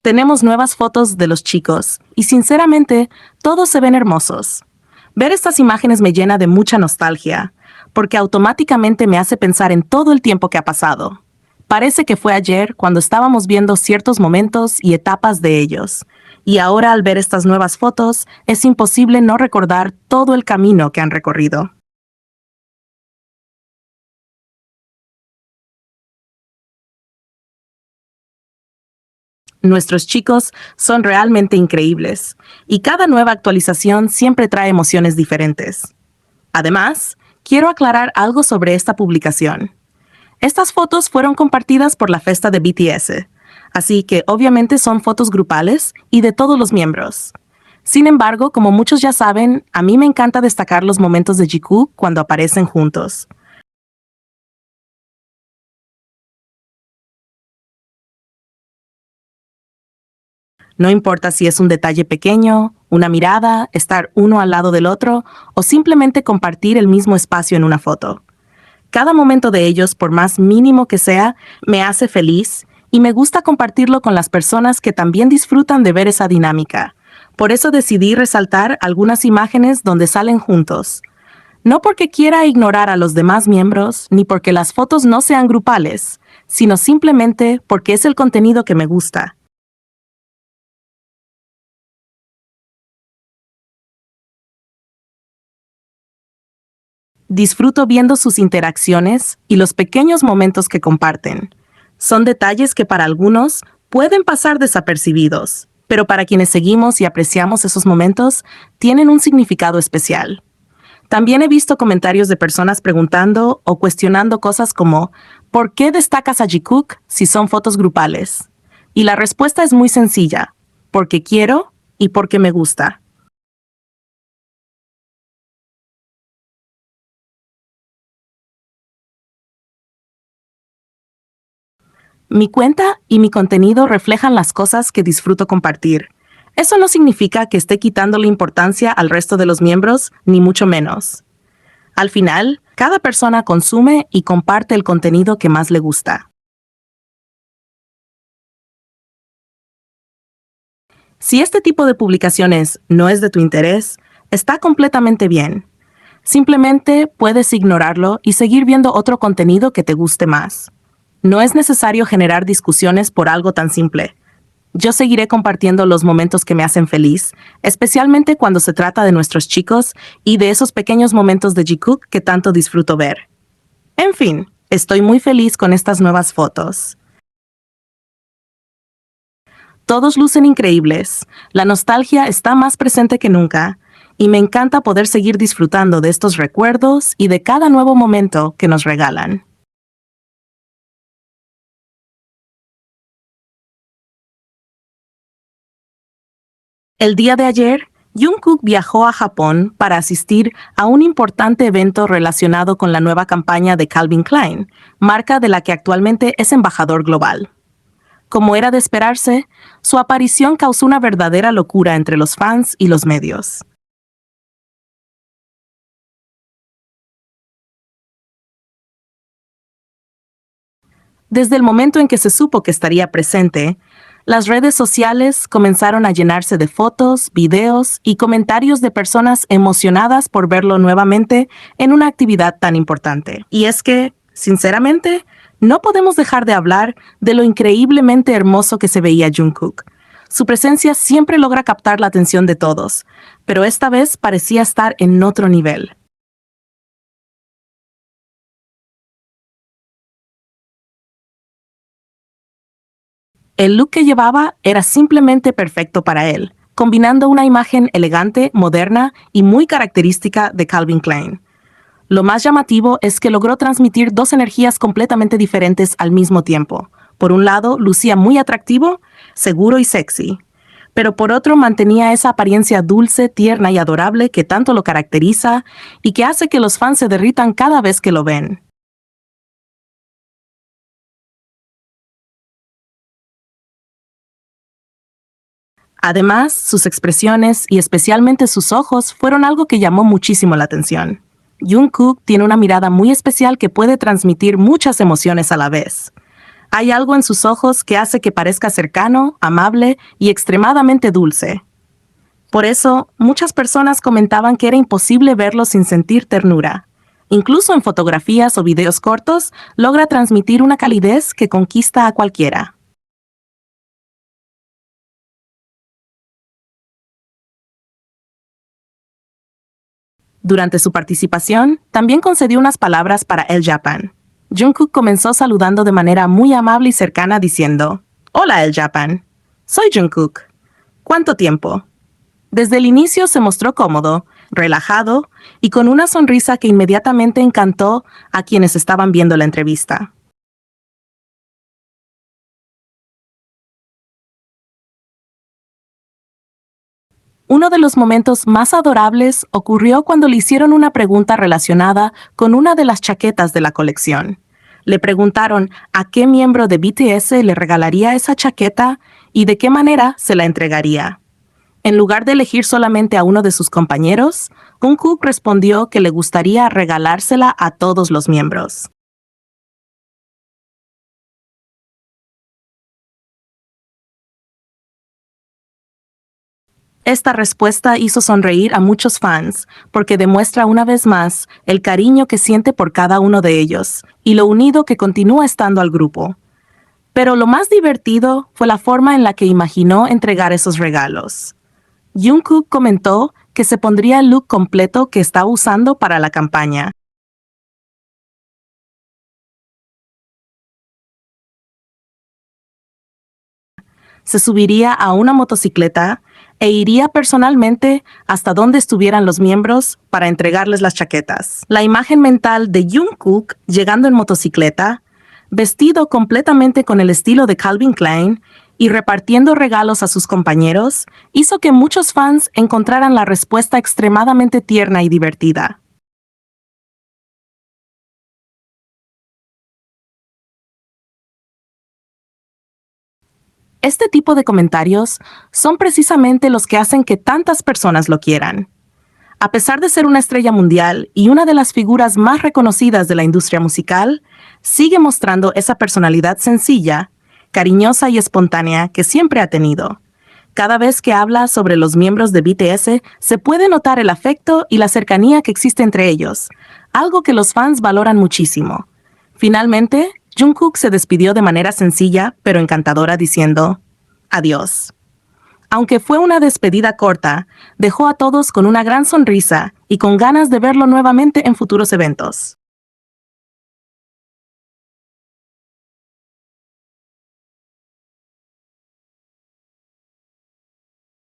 Tenemos nuevas fotos de los chicos y sinceramente, todos se ven hermosos. Ver estas imágenes me llena de mucha nostalgia, porque automáticamente me hace pensar en todo el tiempo que ha pasado. Parece que fue ayer cuando estábamos viendo ciertos momentos y etapas de ellos, y ahora al ver estas nuevas fotos es imposible no recordar todo el camino que han recorrido. Nuestros chicos son realmente increíbles, y cada nueva actualización siempre trae emociones diferentes. Además, quiero aclarar algo sobre esta publicación. Estas fotos fueron compartidas por la festa de BTS, así que obviamente son fotos grupales y de todos los miembros. Sin embargo, como muchos ya saben, a mí me encanta destacar los momentos de Jikook cuando aparecen juntos. No importa si es un detalle pequeño, una mirada, estar uno al lado del otro o simplemente compartir el mismo espacio en una foto. Cada momento de ellos, por más mínimo que sea, me hace feliz y me gusta compartirlo con las personas que también disfrutan de ver esa dinámica. Por eso decidí resaltar algunas imágenes donde salen juntos. No porque quiera ignorar a los demás miembros, ni porque las fotos no sean grupales, sino simplemente porque es el contenido que me gusta. Disfruto viendo sus interacciones y los pequeños momentos que comparten. Son detalles que para algunos pueden pasar desapercibidos, pero para quienes seguimos y apreciamos esos momentos, tienen un significado especial. También he visto comentarios de personas preguntando o cuestionando cosas como ¿por qué destacas a Jikook si son fotos grupales? Y la respuesta es muy sencilla, porque quiero y porque me gusta. Mi cuenta y mi contenido reflejan las cosas que disfruto compartir. Eso no significa que esté quitándole importancia al resto de los miembros, ni mucho menos. Al final, cada persona consume y comparte el contenido que más le gusta. Si este tipo de publicaciones no es de tu interés, está completamente bien. Simplemente puedes ignorarlo y seguir viendo otro contenido que te guste más. No es necesario generar discusiones por algo tan simple. Yo seguiré compartiendo los momentos que me hacen feliz, especialmente cuando se trata de nuestros chicos y de esos pequeños momentos de Jikook que tanto disfruto ver. En fin, estoy muy feliz con estas nuevas fotos. Todos lucen increíbles, la nostalgia está más presente que nunca, y me encanta poder seguir disfrutando de estos recuerdos y de cada nuevo momento que nos regalan. El día de ayer, Jungkook viajó a Japón para asistir a un importante evento relacionado con la nueva campaña de Calvin Klein, marca de la que actualmente es embajador global. Como era de esperarse, su aparición causó una verdadera locura entre los fans y los medios. Desde el momento en que se supo que estaría presente, las redes sociales comenzaron a llenarse de fotos, videos y comentarios de personas emocionadas por verlo nuevamente en una actividad tan importante. Y es que, sinceramente, no podemos dejar de hablar de lo increíblemente hermoso que se veía Jungkook. Su presencia siempre logra captar la atención de todos, pero esta vez parecía estar en otro nivel. El look que llevaba era simplemente perfecto para él, combinando una imagen elegante, moderna y muy característica de Calvin Klein. Lo más llamativo es que logró transmitir dos energías completamente diferentes al mismo tiempo. Por un lado, lucía muy atractivo, seguro y sexy, pero por otro mantenía esa apariencia dulce, tierna y adorable que tanto lo caracteriza y que hace que los fans se derritan cada vez que lo ven. Además, sus expresiones y especialmente sus ojos fueron algo que llamó muchísimo la atención. Jungkook tiene una mirada muy especial que puede transmitir muchas emociones a la vez. Hay algo en sus ojos que hace que parezca cercano, amable y extremadamente dulce. Por eso, muchas personas comentaban que era imposible verlo sin sentir ternura. Incluso en fotografías o videos cortos, logra transmitir una calidez que conquista a cualquiera. Durante su participación, también concedió unas palabras para El Japan. Jungkook comenzó saludando de manera muy amable y cercana diciendo: «Hola El Japan, soy Jungkook. ¿Cuánto tiempo?». Desde el inicio se mostró cómodo, relajado y con una sonrisa que inmediatamente encantó a quienes estaban viendo la entrevista. Uno de los momentos más adorables ocurrió cuando le hicieron una pregunta relacionada con una de las chaquetas de la colección. Le preguntaron a qué miembro de BTS le regalaría esa chaqueta y de qué manera se la entregaría. En lugar de elegir solamente a uno de sus compañeros, Jungkook respondió que le gustaría regalársela a todos los miembros. Esta respuesta hizo sonreír a muchos fans, porque demuestra una vez más el cariño que siente por cada uno de ellos y lo unido que continúa estando al grupo. Pero lo más divertido fue la forma en la que imaginó entregar esos regalos. Jungkook comentó que se pondría el look completo que estaba usando para la campaña. Se subiría a una motocicleta e iría personalmente hasta donde estuvieran los miembros para entregarles las chaquetas. La imagen mental de Jungkook llegando en motocicleta, vestido completamente con el estilo de Calvin Klein y repartiendo regalos a sus compañeros, hizo que muchos fans encontraran la respuesta extremadamente tierna y divertida. Este tipo de comentarios son precisamente los que hacen que tantas personas lo quieran. A pesar de ser una estrella mundial y una de las figuras más reconocidas de la industria musical, sigue mostrando esa personalidad sencilla, cariñosa y espontánea que siempre ha tenido. Cada vez que habla sobre los miembros de BTS, se puede notar el afecto y la cercanía que existe entre ellos, algo que los fans valoran muchísimo. Finalmente, Jungkook se despidió de manera sencilla pero encantadora diciendo: «Adiós». Aunque fue una despedida corta, dejó a todos con una gran sonrisa y con ganas de verlo nuevamente en futuros eventos.